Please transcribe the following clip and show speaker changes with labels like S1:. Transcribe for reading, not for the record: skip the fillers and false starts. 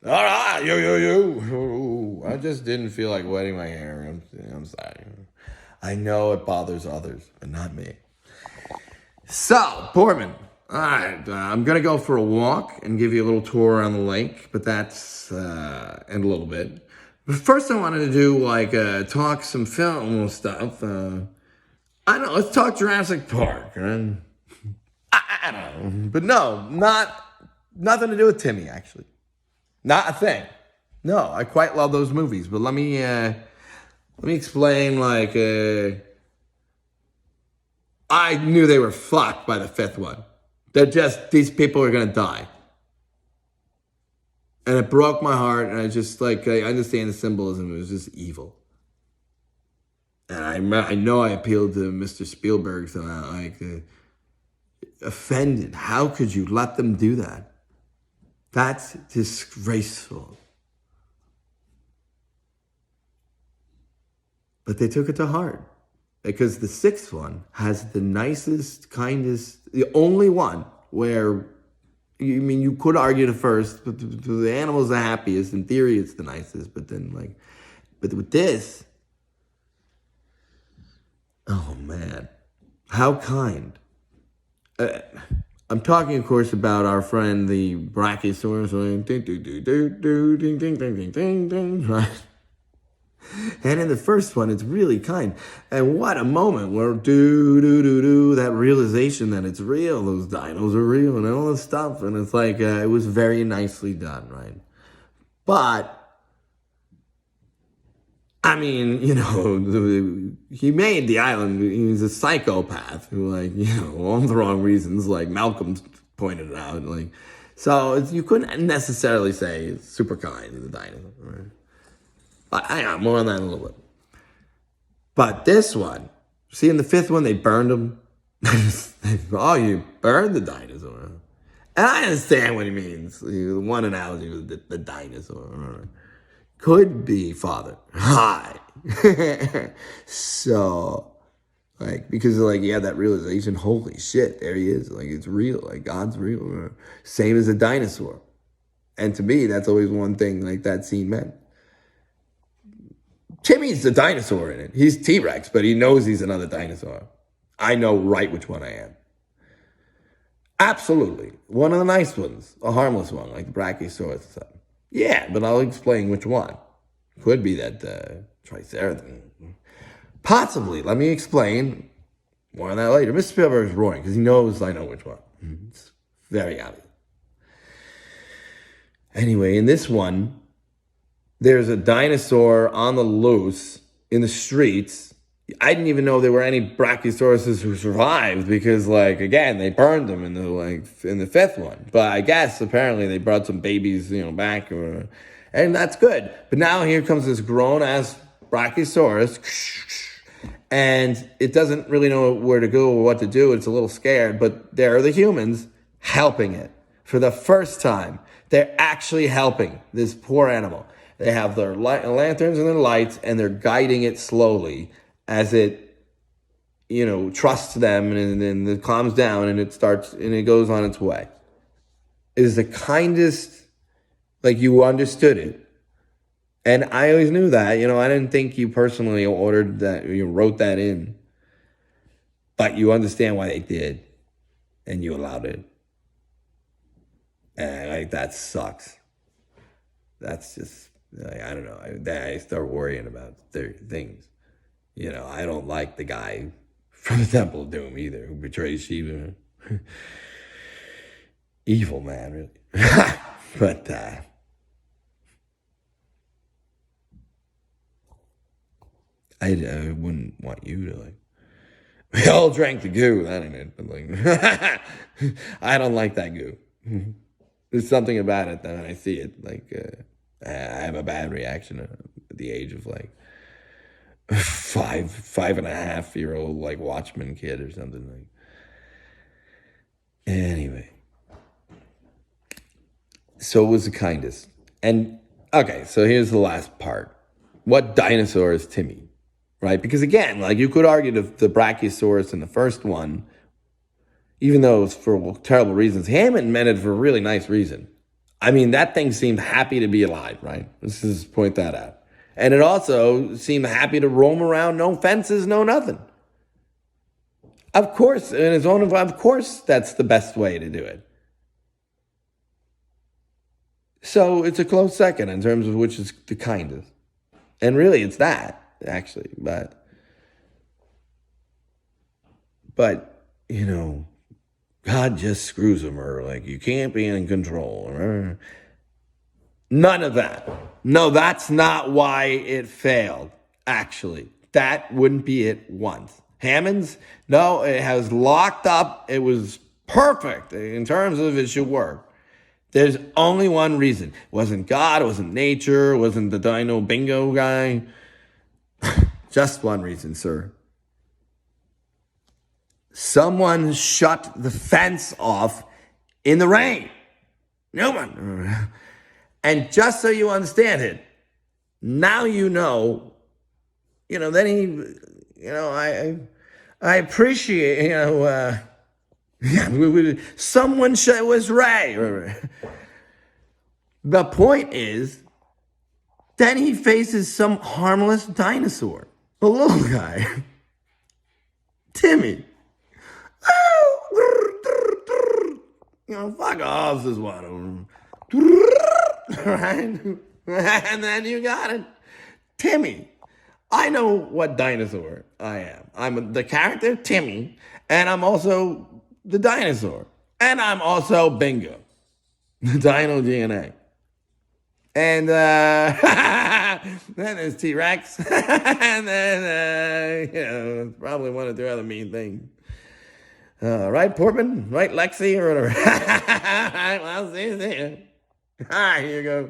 S1: All right, you. I just didn't feel like wetting my hair. I'm sorry. I know it bothers others, but not me. So, Portman. All right, I'm gonna go for a walk and give you a little tour around the lake, but that's in a little bit. But first, I wanted to do like talk some film stuff. I don't know. Let's talk Jurassic Park. And I don't know, but no, nothing to do with Timmy. Actually, not a thing. No, I quite love those movies, but let me explain. Like, I knew they were fucked by the fifth one. They're just these people are gonna die, and it broke my heart. And I just like I understand the symbolism. It was just evil, and I know I appealed to Mr. Spielberg somehow. Like, offended. How could you let them do that? That's disgraceful. But they took it to heart. Because the sixth one has the nicest, kindest, the only one where, you could argue the first, but the animal's the happiest. In theory, it's the nicest. But then, but with this, oh man, how kind. I'm talking, of course, about our friend, the Brachiosaurus. Right? And in the first one, it's really kind. And what a moment where that realization that it's real, those dinos are real and all this stuff. And it's like, it was very nicely done, right? But, I mean, he made the island, he's a psychopath who, all the wrong reasons, like Malcolm pointed it out. So you couldn't necessarily say it's super kind to the dinosaur, right? I got more on that in a little bit. But this one, see, in the fifth one, they burned him. Oh, you burned the dinosaur. And I understand what he means. The one analogy was the dinosaur. Could be father. Hi. So, because he had that realization, holy shit, there he is. It's real. God's real. Same as a dinosaur. And to me, that's always one thing that scene meant. Timmy's the dinosaur in it. He's T-Rex, but he knows he's another dinosaur. I know right which one I am. Absolutely. One of the nice ones. A harmless one, like the Brachiosaurus or something. Yeah, but I'll explain which one. Could be that Triceratops. Possibly. Let me explain more on that later. Mr. Spielberg is roaring because he knows I know which one. It's very obvious. Anyway, in this one, there's a dinosaur on the loose in the streets. I didn't even know there were any Brachiosauruses who survived because, again, they burned them in the fifth one. But I guess apparently they brought some babies, back, and that's good. But now here comes this grown-ass Brachiosaurus, and it doesn't really know where to go or what to do. It's a little scared, but there are the humans helping it for the first time. They're actually helping this poor animal. They have their lanterns and their lights, and they're guiding it slowly as it, trusts them, and then it calms down, and it goes on its way. It is the kindest, you understood it. And I always knew that, I didn't think you personally ordered that, you wrote that in. But you understand why they did, and you allowed it. And, that sucks. That's just... I don't know. I start worrying about their things. I don't like the guy from the Temple of Doom either, who betrays Shiva. Evil man, really. But I wouldn't want you to we all drank the goo. That ain't it. But I don't like that goo. There's something about it that when I see it, I have a bad reaction at the age of 5.5-year-old Watchmen kid or something Anyway, so it was the kindest. And okay, so here's the last part. What dinosaur is Timmy, right? Because again, you could argue the Brachiosaurus in the first one, even though it was for terrible reasons, Hammond meant it for a really nice reason. I mean, that thing seemed happy to be alive, right? Let's just point that out. And it also seemed happy to roam around, no fences, no nothing. Of course, in its own, of course, that's the best way to do it. So it's a close second in terms of which is the kindest. And really, it's that, actually. But God just screws them, or like you can't be in control. None of that. No, that's not why it failed, actually. That wouldn't be it once. Hammond's, no, it has locked up. It was perfect in terms of it should work. There's only one reason. It wasn't God, it wasn't nature, it wasn't the dino bingo guy. Just one reason, sir. Someone shut the fence off in the rain. No one. And just so you understand it, now then I appreciate, someone was right. The point is, then he faces some harmless dinosaur, a little guy, Timmy. Fuck off, this one. Right? And then you got it. Timmy. I know what dinosaur I am. I'm the character, Timmy, and I'm also the dinosaur. And I'm also Bingo, the dino DNA. And then there's T-Rex. And then, probably one or two other mean things. Right, Portman? Right, Lexi? Or whatever. All right, well, see you there. All right, here you go.